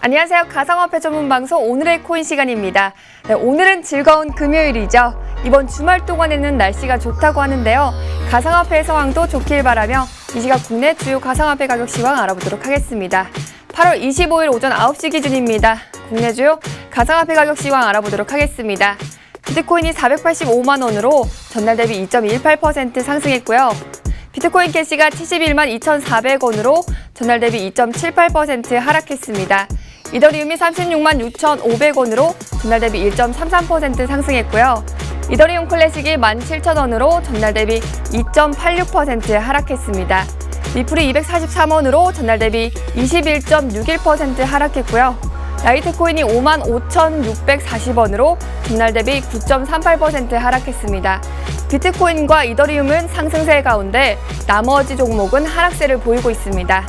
안녕하세요. 가상화폐 전문 방송 오늘의 코인 시간입니다. 네, 오늘은 즐거운 금요일이죠. 이번 주말 동안에는 날씨가 좋다고 하는데요. 가상화폐 상황도 좋길 바라며 이 시각 국내 주요 가상화폐 가격 시황 알아보도록 하겠습니다. 8월 25일 오전 9시 기준입니다. 국내 주요 가상화폐 가격 시황 알아보도록 하겠습니다. 비트코인이 485만 원으로 전날 대비 2.18% 상승했고요. 비트코인 캐시가 71만 2,400원으로 전날 대비 2.78% 하락했습니다. 이더리움이 36만 6,500원으로 전날 대비 1.33% 상승했고요. 이더리움 클래식이 17,000원으로 전날 대비 2.86% 하락했습니다. 리플이 243원으로 전날 대비 21.61% 하락했고요. 라이트코인이 55,640원으로 전날 대비 9.38% 하락했습니다. 비트코인과 이더리움은 상승세 가운데 나머지 종목은 하락세를 보이고 있습니다.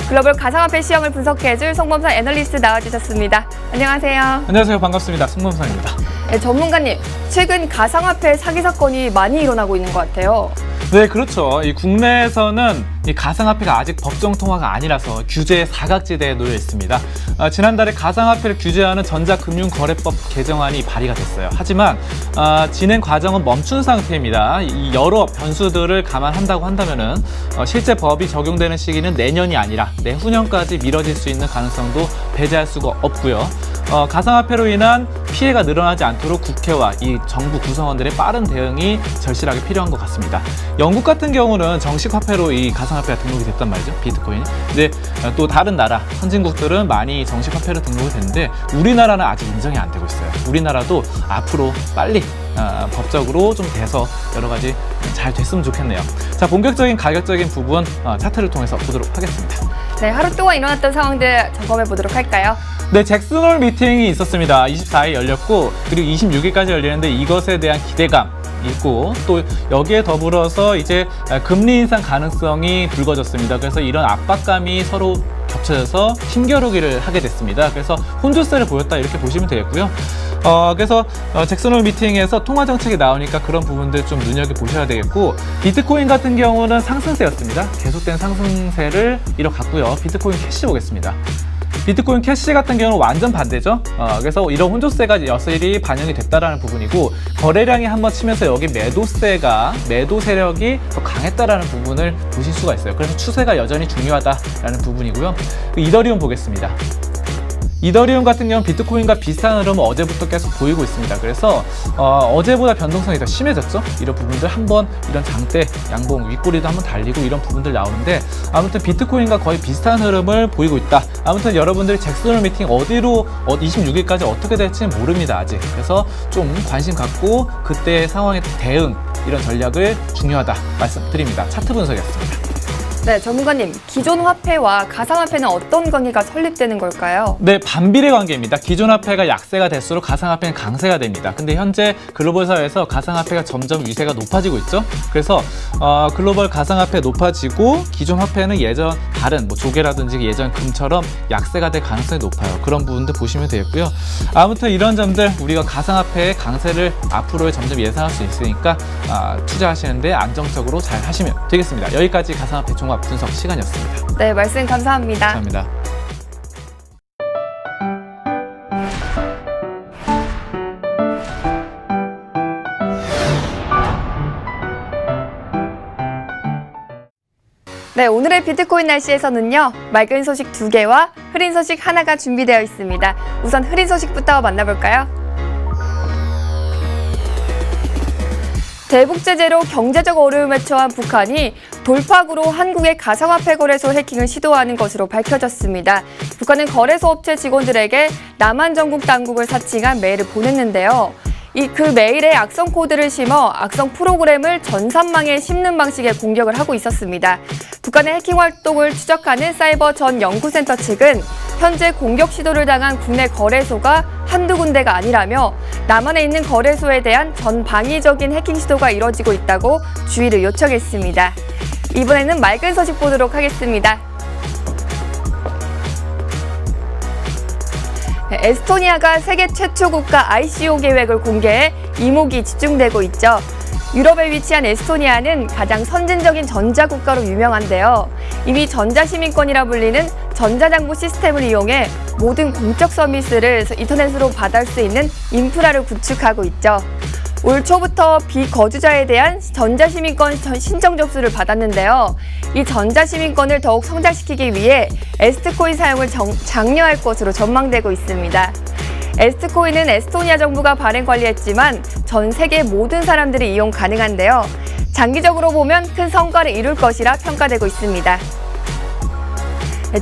글로벌 가상화폐 시황을 분석해줄 송범상 애널리스트 나와주셨습니다. 안녕하세요. 안녕하세요. 반갑습니다. 송범상입니다. 네, 전문가님, 최근 가상화폐 사기 사건이 많이 일어나고 있는 것 같아요. 네, 그렇죠. 이 국내에서는 이 가상화폐가 아직 법정 통화가 아니라서 규제의 사각지대에 놓여 있습니다. 지난달에 가상화폐를 규제하는 전자금융거래법 개정안이 발의가 됐어요. 하지만 진행 과정은 멈춘 상태입니다. 이 여러 변수들을 감안한다고 한다면은 실제 법이 적용되는 시기는 내년이 아니라 내후년까지 미뤄질 수 있는 가능성도 배제할 수가 없고요. 가상화폐로 인한 피해가 늘어나지 않도록 국회와 이 정부 구성원들의 빠른 대응이 절실하게 필요한 것 같습니다. 영국 같은 경우는 정식 화폐로 이 가상화폐가 등록이 됐단 말이죠. 비트코인. 근데 또 다른 나라, 선진국들은 많이 정식 화폐로 등록이 됐는데 우리나라는 아직 인정이 안 되고 있어요. 우리나라도 앞으로 빨리 법적으로 좀 돼서 여러 가지 잘 됐으면 좋겠네요. 자, 본격적인 가격적인 부분 차트를 통해서 보도록 하겠습니다. 네, 하루 동안 일어났던 상황들 점검해 보도록 할까요? 네, 잭슨홀 미팅이 있었습니다. 24일 열렸고 그리고 26일까지 열리는데 이것에 대한 기대감 있고 또 여기에 더불어서 이제 금리 인상 가능성이 불거졌습니다. 그래서 이런 압박감이 서로 겹쳐져서 힘겨루기를 하게 됐습니다. 그래서 혼조세를 보였다 이렇게 보시면 되겠고요. 그래서 잭슨홀 미팅에서 통화 정책이 나오니까 그런 부분들 좀 눈여겨보셔야 되겠고 비트코인 같은 경우는 상승세였습니다. 계속된 상승세를 이뤄갔고요. 비트코인 캐시 보겠습니다. 비트코인 캐시 같은 경우는 완전 반대죠. 그래서 이런 혼조세가 여실히 반영이 됐다라는 부분이고 거래량이 한번 치면서 여기 매도 세력이 더 강했다라는 부분을 보실 수가 있어요. 그래서 추세가 여전히 중요하다라는 부분이고요. 이더리움 보겠습니다. 이더리움 같은 경우는 비트코인과 비슷한 흐름을 어제부터 계속 보이고 있습니다. 그래서 어제보다 변동성이 더 심해졌죠. 이런 부분들 한번 이런 장대, 양봉, 윗꼬리도 한번 달리고 이런 부분들 나오는데 아무튼 비트코인과 거의 비슷한 흐름을 보이고 있다. 아무튼 여러분들 잭슨홀 미팅 어디로 26일까지 어떻게 될지는 모릅니다. 아직. 그래서 좀 관심 갖고 그때의 상황에 대응 이런 전략을 중요하다 말씀드립니다. 차트 분석이었습니다. 네, 전문가님, 기존 화폐와 가상화폐는 어떤 관계가 설립되는 걸까요? 네, 반비례 관계입니다. 기존 화폐가 약세가 될수록 가상화폐는 강세가 됩니다. 근데 현재 글로벌 사회에서 가상화폐가 점점 위세가 높아지고 있죠. 그래서 글로벌 가상화폐 높아지고 기존 화폐는 예전 다른 조개라든지 예전 금처럼 약세가 될 가능성이 높아요. 그런 부분들 보시면 되겠고요. 아무튼 이런 점들 우리가 가상화폐의 강세를 앞으로 점점 예상할 수 있으니까 투자하시는데 안정적으로 잘 하시면 되겠습니다. 여기까지 가상화폐 종합 분석 시간이었습니다. 네, 말씀 감사합니다. 감사합니다. 네, 오늘의 비트코인 날씨에서는요, 맑은 소식 2개와 흐린 소식 1가 준비되어 있습니다. 우선 흐린 소식부터 만나볼까요? 대북 제재로 경제적 어려움에 처한 북한이 돌파구로 한국의 가상화폐 거래소 해킹을 시도하는 것으로 밝혀졌습니다. 북한은 거래소 업체 직원들에게 남한 전국 당국을 사칭한 메일을 보냈는데요. 그 메일에 악성 코드를 심어 악성 프로그램을 전산망에 심는 방식의 공격을 하고 있었습니다. 북한의 해킹 활동을 추적하는 사이버 전 연구센터 측은 현재 공격 시도를 당한 국내 거래소가 한두 군데가 아니라며 남한에 있는 거래소에 대한 전방위적인 해킹 시도가 이뤄지고 있다고 주의를 요청했습니다. 이번에는 맑은 소식 보도록 하겠습니다. 에스토니아가 세계 최초 국가 ICO 계획을 공개해 이목이 집중되고 있죠. 유럽에 위치한 에스토니아는 가장 선진적인 전자국가로 유명한데요. 이미 전자시민권이라 불리는 전자장부 시스템을 이용해 모든 공적 서비스를 인터넷으로 받을 수 있는 인프라를 구축하고 있죠. 올 초부터 비거주자에 대한 전자시민권 신청 접수를 받았는데요. 이 전자시민권을 더욱 성장시키기 위해 에스트코인 사용을 장려할 것으로 전망되고 있습니다. 에스트코인은 에스토니아 정부가 발행 관리했지만 전 세계 모든 사람들이 이용 가능한데요. 장기적으로 보면 큰 성과를 이룰 것이라 평가되고 있습니다.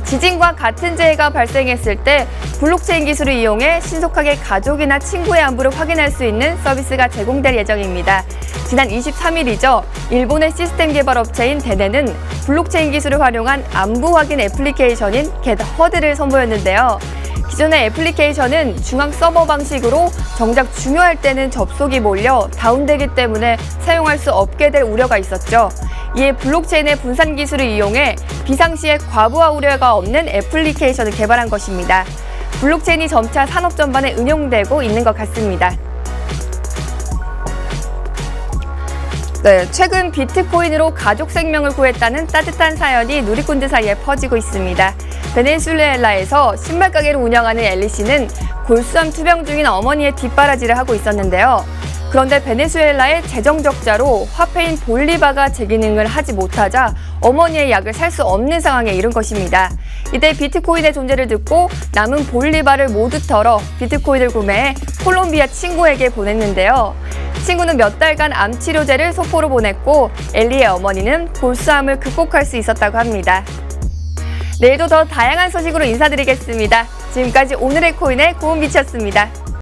지진과 같은 재해가 발생했을 때 블록체인 기술을 이용해 신속하게 가족이나 친구의 안부를 확인할 수 있는 서비스가 제공될 예정입니다. 지난 23일이죠. 일본의 시스템 개발 업체인 데네는 블록체인 기술을 활용한 안부 확인 애플리케이션인 겟허드를 선보였는데요. 기존의 애플리케이션은 중앙 서버 방식으로 정작 중요할 때는 접속이 몰려 다운되기 때문에 사용할 수 없게 될 우려가 있었죠. 이에 블록체인의 분산 기술을 이용해 비상시에 과부하 우려가 없는 애플리케이션을 개발한 것입니다. 블록체인이 점차 산업 전반에 응용되고 있는 것 같습니다. 네, 최근 비트코인으로 가족 생명을 구했다는 따뜻한 사연이 누리꾼들 사이에 퍼지고 있습니다. 베네수엘라에서 신발 가게를 운영하는 엘리 씨는 골수암 투병 중인 어머니의 뒷바라지를 하고 있었는데요. 그런데 베네수엘라의 재정 적자로 화폐인 볼리바가 제 기능을 하지 못하자 어머니의 약을 살 수 없는 상황에 이른 것입니다. 이때 비트코인의 존재를 듣고 남은 볼리바를 모두 털어 비트코인을 구매해 콜롬비아 친구에게 보냈는데요. 친구는 몇 달간 암 치료제를 소포로 보냈고 엘리의 어머니는 골수암을 극복할 수 있었다고 합니다. 내일도 더 다양한 소식으로 인사드리겠습니다. 지금까지 오늘의 코인의 고은비치였습니다.